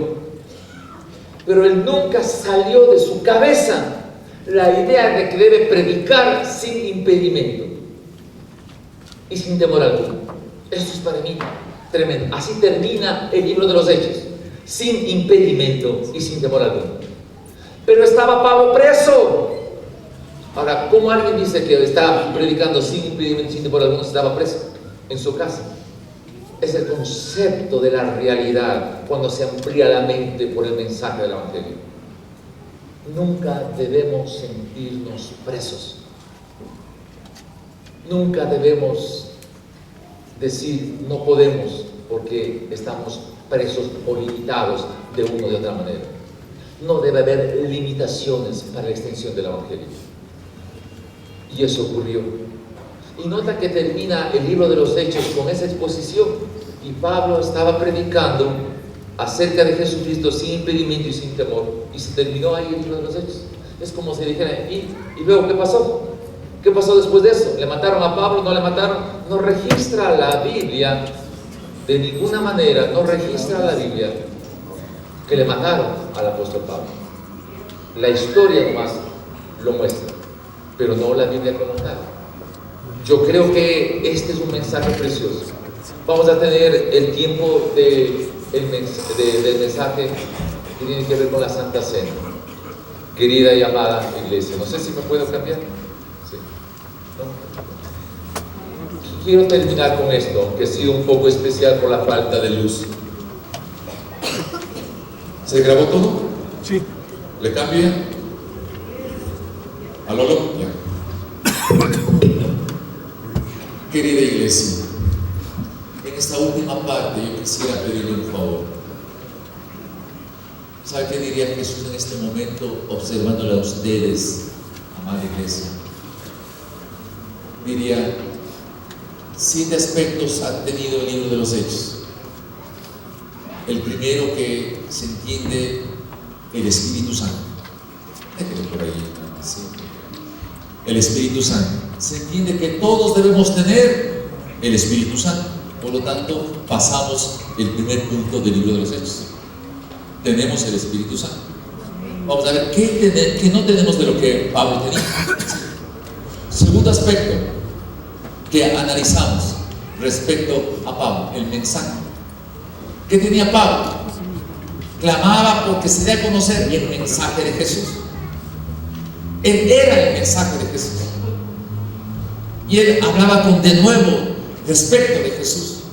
Pero él nunca salió de su cabeza la idea de que debe predicar sin impedimento y sin temor alguno. Esto es para mí tremendo. Así termina el libro de los Hechos: sin impedimento y sin temor alguno. Pero estaba Pablo preso. Ahora, ¿cómo alguien dice que estaba predicando sin impedimento y sin temor alguno si estaba preso en su casa? Es el concepto de la realidad cuando se amplía la mente por el mensaje del Evangelio. Nunca debemos sentirnos presos. Nunca debemos decir no podemos porque estamos presos o limitados de una o de otra manera. No debe haber limitaciones para la extensión del Evangelio. Y eso ocurrió. Y nota que termina el libro de los Hechos con esa exposición, y Pablo estaba predicando acerca de Jesucristo sin impedimento y sin temor, y se terminó ahí el libro de los Hechos. Es como si dijera: ¿y luego qué pasó? ¿Qué pasó después de eso? ¿Le mataron a Pablo? ¿No le mataron? No registra la Biblia de ninguna manera, no registra la Biblia que le mataron al apóstol Pablo. La historia nomás lo muestra, pero no la Biblia como tal. Yo creo que este es un mensaje precioso. Vamos a tener el tiempo del mensaje que tiene que ver con la Santa Cena. Querida y amada iglesia, no sé si me puedo cambiar. Sí. ¿No? Quiero terminar con esto, que ha sido un poco especial por la falta de luz. ¿Se grabó todo? Sí. ¿Le cambia? ¿A Lolo? Ya. Querida iglesia, en esta última parte yo quisiera pedirle un favor. ¿Sabe qué diría Jesús en este momento, observándole a ustedes, amada iglesia? Diría: 7 aspectos ha tenido el libro de los Hechos. El primero, que se entiende el Espíritu Santo. Déjelo por ahí, ¿sí? El Espíritu Santo. Se entiende que todos debemos tener el Espíritu Santo. Por lo tanto, pasamos el primer punto del libro de los Hechos. Tenemos el Espíritu Santo. Vamos a ver qué no tenemos de lo que Pablo tenía. Segundo aspecto que analizamos respecto a Pablo: el mensaje. ¿Qué tenía Pablo? Clamaba porque se dé a conocer el mensaje de Jesús. Él era el mensaje de Jesús. Y él hablaba con denuedo respecto de Jesús.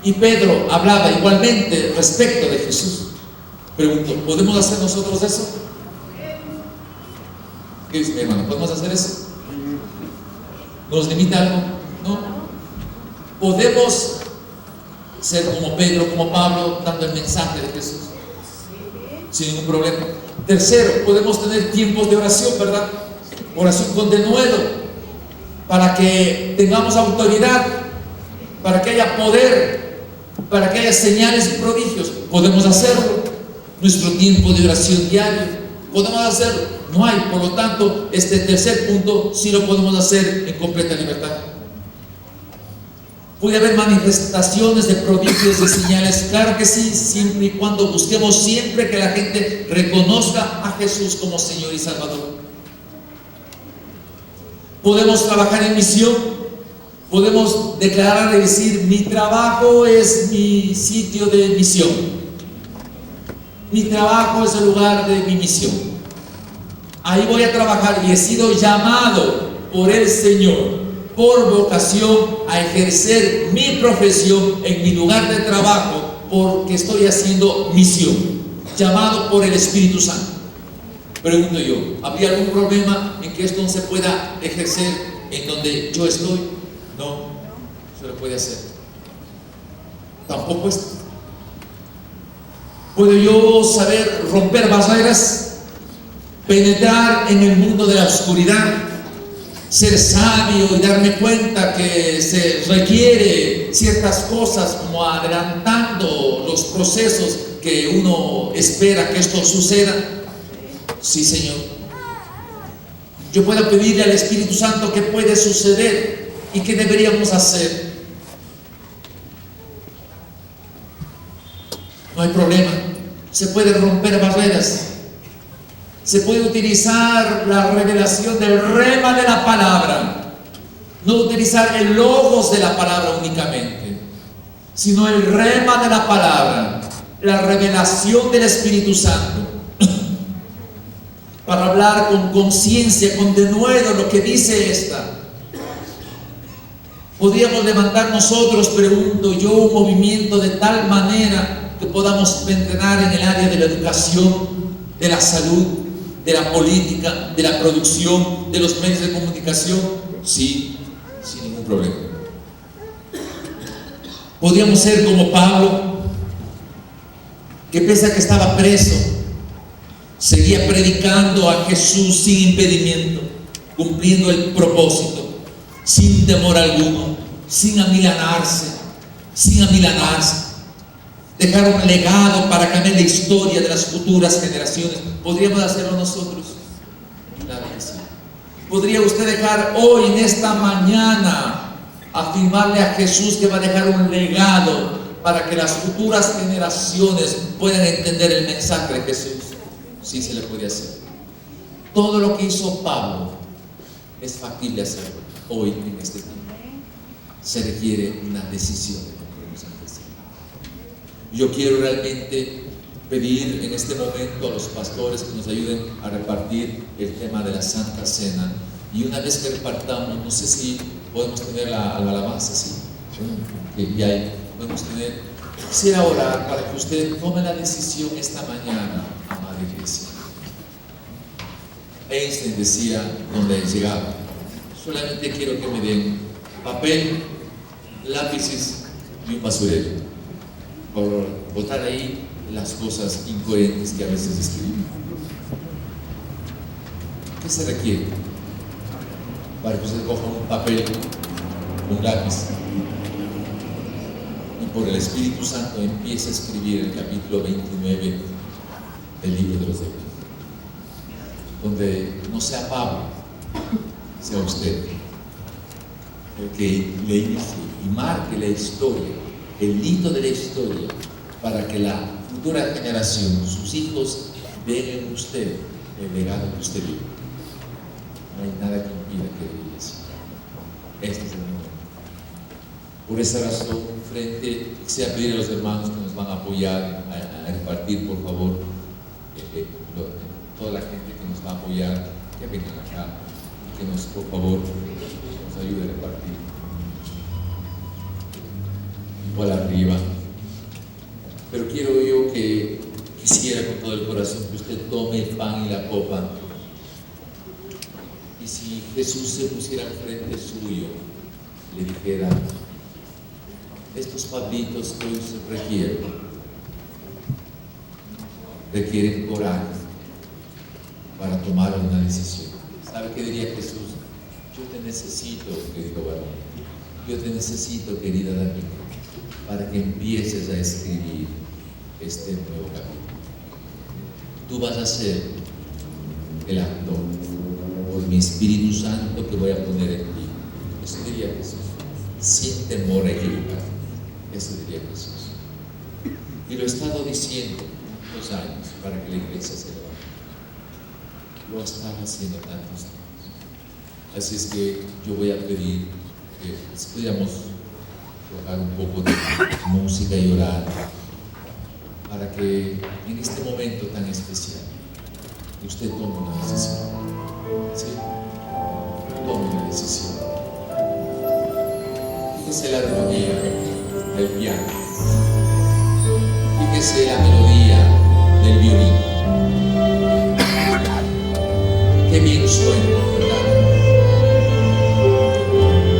Y Pedro hablaba igualmente respecto de Jesús. Pregunto, ¿podemos hacer nosotros eso? ¿Qué dice mi hermano? ¿Podemos hacer eso? ¿Nos limita algo? No. ¿Podemos ser como Pedro, como Pablo, dando el mensaje de Jesús? Sin ningún problema. Tercero, podemos tener tiempos de oración, ¿verdad? Oración con denuedo, para que tengamos autoridad, para que haya poder, para que haya señales y prodigios. Podemos hacerlo. Nuestro tiempo de oración diario, podemos hacerlo. No hay, por lo tanto, este tercer punto sí lo podemos hacer en completa libertad. ¿Puede haber manifestaciones de prodigios, de señales? Claro que sí, siempre y cuando busquemos siempre que la gente reconozca a Jesús como Señor y Salvador. Podemos trabajar en misión, podemos declarar y decir: mi trabajo es mi sitio de misión, mi trabajo es el lugar de mi misión, ahí voy a trabajar y he sido llamado por el Señor, por vocación, a ejercer mi profesión en mi lugar de trabajo, porque estoy haciendo misión, llamado por el Espíritu Santo. Pregunto yo, ¿habría algún problema en que esto no se pueda ejercer en donde yo estoy? No, se lo puede hacer. Tampoco esto. ¿Puedo yo saber romper barreras, penetrar en el mundo de la oscuridad, ser sabio y darme cuenta que se requiere ciertas cosas, como adelantando los procesos que uno espera que esto suceda? Sí, Señor. Yo puedo pedirle al Espíritu Santo qué puede suceder y qué deberíamos hacer. No hay problema. Se puede romper barreras. Se puede utilizar la revelación del rema de la palabra. No utilizar el logos de la palabra únicamente, sino el rema de la palabra, la revelación del Espíritu Santo, para hablar con conciencia, con denuedo lo que dice esta. Podríamos levantar nosotros, pregunto yo, un movimiento de tal manera que podamos entrenar en el área de la educación, de la salud, de la política, de la producción, de los medios de comunicación. Sí, sin ningún problema. Podríamos ser como Pablo, que pese a que estaba preso, seguía predicando a Jesús sin impedimento, cumpliendo el propósito, sin temor alguno, sin amilanarse. Dejar un legado para cambiar la historia de las futuras generaciones. ¿Podríamos hacerlo nosotros? Claro que sí. ¿Podría usted dejar hoy, en esta mañana, afirmarle a Jesús que va a dejar un legado para que las futuras generaciones puedan entender el mensaje de Jesús? Sí, se le puede hacer. Todo lo que hizo Pablo es factible hacerlo hoy, en este tiempo. Se requiere una decisión de compromiso ante el Señor. Yo quiero realmente pedir en este momento a los pastores que nos ayuden a repartir el tema de la Santa Cena. Y una vez que repartamos, no sé si podemos tener la alabanza, sí, que ya hay, podemos tener. Quisiera orar para que usted tome la decisión esta mañana, amada iglesia. Einstein decía donde llegaba: solamente quiero que me den papel, lápices y un basurero, por botar ahí las cosas incoherentes que a veces escribimos. ¿Qué se requiere para que usted coja un papel, un lápiz, y por el Espíritu Santo empiece a escribir el capítulo 29 del libro de los Hebreos, donde no sea Pablo, sea usted el que le inicie y marque la historia, el hito de la historia, para que la futura generación, sus hijos, vean en usted el legado que usted vive. No hay nada que impida que diga eso. Este es el momento. Por esa razón, frente, quisiera pedir a los hermanos que nos van a apoyar a repartir, por favor, toda la gente que nos va a apoyar, que vengan acá, que nos, por favor, nos ayude a repartir. por arriba. Pero quiero yo que quisiera con todo el corazón que usted tome el pan y la copa. Y si Jesús se pusiera al frente suyo, le dijera: estos pablitos que hoy se requieren coraje para tomar una decisión. ¿Sabe qué diría Jesús? Yo te necesito, querido varón. Yo te necesito, querida David, para que empieces a escribir este nuevo capítulo. Tú vas a ser el actor por mi Espíritu Santo que voy a poner en ti. Eso diría Jesús, sin temor a equivocar. Eso diría Jesús. Y lo he estado diciendo 2 años para que la iglesia se levante. Lo están haciendo tantos años. Así es que yo voy a pedir que si pudiéramos tocar un poco de música y orar para que en este momento tan especial usted tome una decisión. ¿Sí? Tome una decisión. Fíjese la armonía del piano. Fíjese la melodía del violín. Qué bien suena, ¿verdad?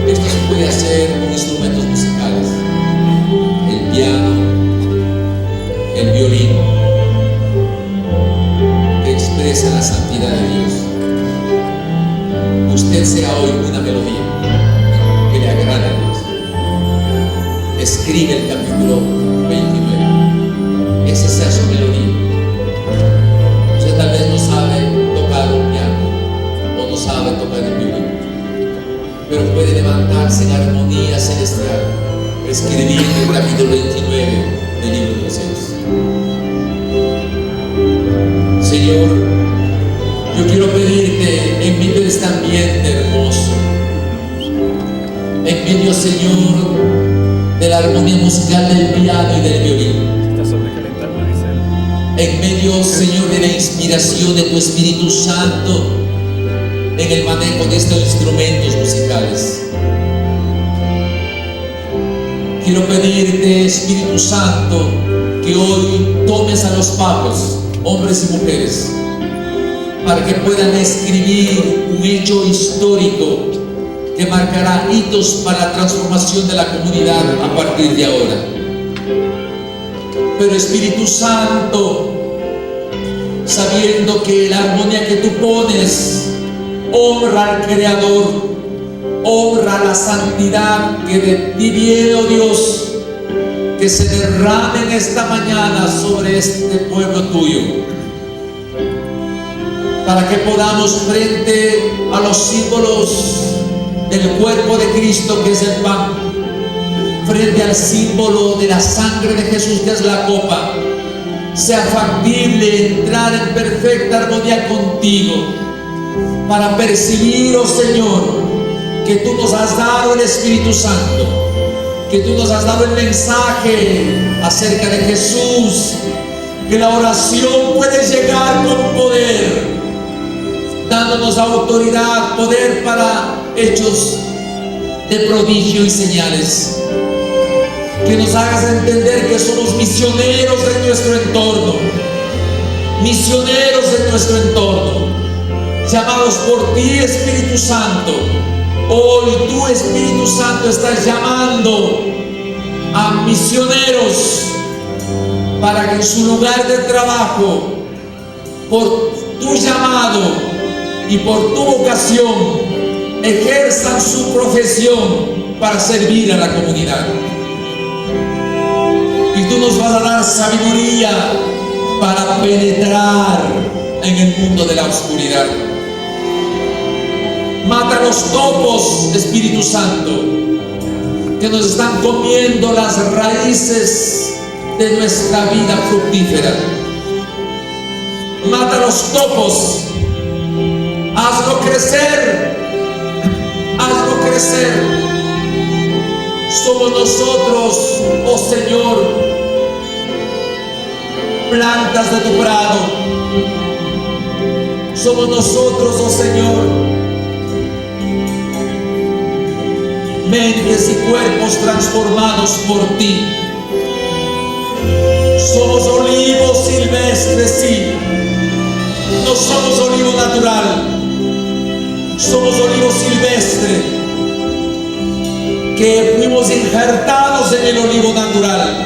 Esto se puede hacer con instrumentos musicales: el piano, el violín, que expresa la santidad de Dios. Usted sea hoy una melodía que le agrade a Dios. Escribe el capítulo 29. Esa sea su melodía. Usted tal vez no sabe tocar un piano o no sabe tocar el violín, pero puede levantarse en armonía celestial escribiendo el capítulo 29 del libro de los Hechos. Señor, yo quiero pedirte en medio de este ambiente hermoso, en medio, Señor, de la armonía musical del piano y del violín, Está sobrecalentando, dice él. en medio, Señor, de la inspiración de tu Espíritu Santo en el manejo de estos instrumentos musicales. Quiero pedirte, Espíritu Santo, que hoy tomes a los papos, hombres y mujeres, para que puedan escribir un hecho histórico que marcará hitos para la transformación de la comunidad a partir de ahora. Pero Espíritu Santo, sabiendo que la armonía que tú pones honra al Creador, honra la santidad que de ti viene, oh Dios, que se derrame en esta mañana sobre este pueblo tuyo, para que podamos, frente a los símbolos del cuerpo de Cristo, que es el pan, frente al símbolo de la sangre de Jesús, que es la copa, sea factible entrar en perfecta armonía contigo, para percibir, oh Señor, que tú nos has dado el Espíritu Santo, que tú nos has dado el mensaje acerca de Jesús, que la oración puede llegar con poder, dándonos autoridad, poder para hechos de prodigio y señales. Que nos hagas entender que somos misioneros en nuestro entorno, misioneros en nuestro entorno, llamados por ti, Espíritu Santo. Hoy tú, Espíritu Santo, estás llamando a misioneros para que en su lugar de trabajo, por tu llamado y por tu vocación, ejerzan su profesión para servir a la comunidad. Y tú nos vas a dar sabiduría para penetrar en el mundo de la oscuridad. Mata los topos, Espíritu Santo, que nos están comiendo las raíces de nuestra vida fructífera. Mata los topos, hazlo crecer, hazlo crecer. Somos nosotros, oh Señor, plantas de tu prado. Somos nosotros, oh Señor, mentes y cuerpos transformados por ti. Somos olivos silvestres, sí. No somos olivo natural, somos olivo silvestre, que fuimos injertados en el olivo natural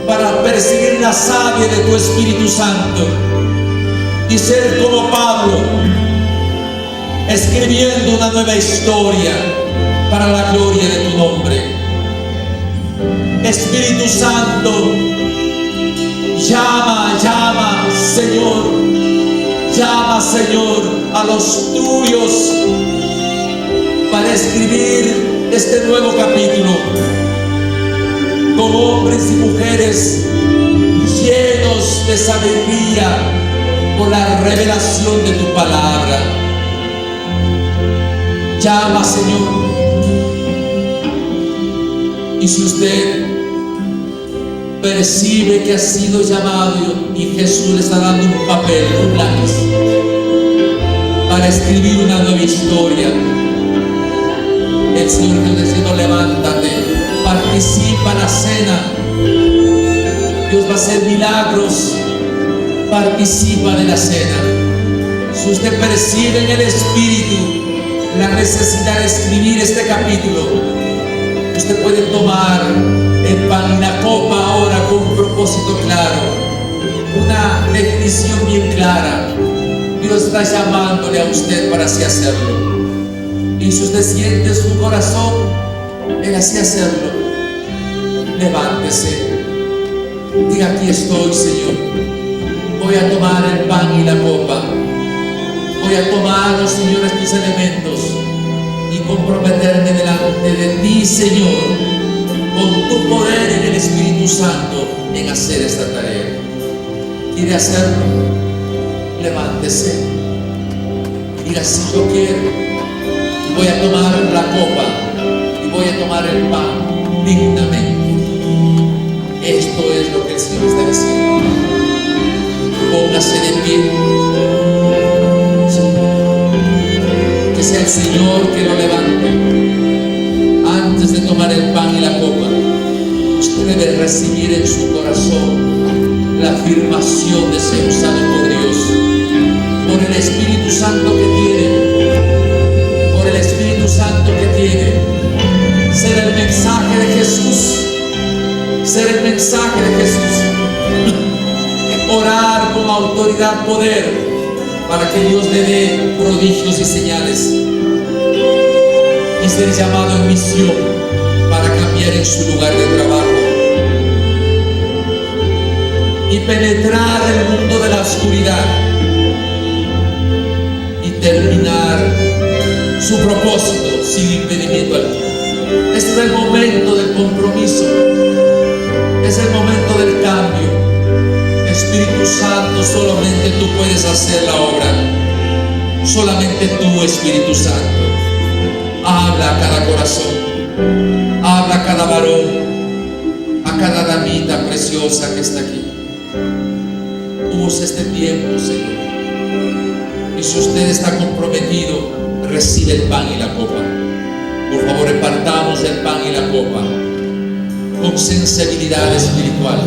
para percibir la savia de tu Espíritu Santo y ser como Pablo, escribiendo una nueva historia para la gloria de tu nombre. Espíritu Santo, llama, Señor, a los tuyos para escribir este nuevo capítulo con hombres y mujeres llenos de sabiduría por la revelación de tu palabra. Llama, Señor. Y si usted percibe que ha sido llamado y Jesús le está dando un papel, un lápiz, para escribir una nueva historia, el Señor te está diciendo: levántate, participa en la cena. Dios va a hacer milagros. Participa de la cena. Si usted percibe en el Espíritu la necesidad de escribir este capítulo, usted puede tomar el pan y la copa ahora con un propósito claro, una definición bien clara. Dios está llamándole a usted para así hacerlo. Y si usted siente en su corazón el así hacerlo, levántese. Diga: aquí estoy, Señor. Voy a tomar el pan y la copa. Voy a tomar, oh Señor, estos elementos y comprometerme delante de ti, Señor, con tu poder en el Espíritu Santo en hacer esta tarea. ¿Quiere hacerlo? Levántese. Diga: sí, yo quiero. Voy a tomar la copa y voy a tomar el pan dignamente. Esto es lo que el Señor está diciendo. Póngase de pie. Sí. Que sea el Señor que lo levante. Antes de tomar el pan y la copa, usted debe recibir en su corazón la afirmación de ser usado por Dios, por el Espíritu Santo que tiene, por el Espíritu Santo que tiene. Ser el mensaje de Jesús, ser el mensaje de Jesús. Orar con autoridad, poder, para que Dios le dé prodigios y señales, y ser llamado en misión para cambiar en su lugar de trabajo y penetrar el mundo de la oscuridad y terminar su propósito sin impedimento alguno. Este es el momento del compromiso, es el momento del cambio. Espíritu Santo, solamente tú puedes hacer la obra. Solamente tú, Espíritu Santo. Habla a cada corazón, habla a cada varón, a cada damita preciosa que está aquí. Usa este tiempo, Señor. Y si usted está comprometido, recibe el pan y la copa. Por favor, repartamos el pan y la copa con sensibilidad espiritual.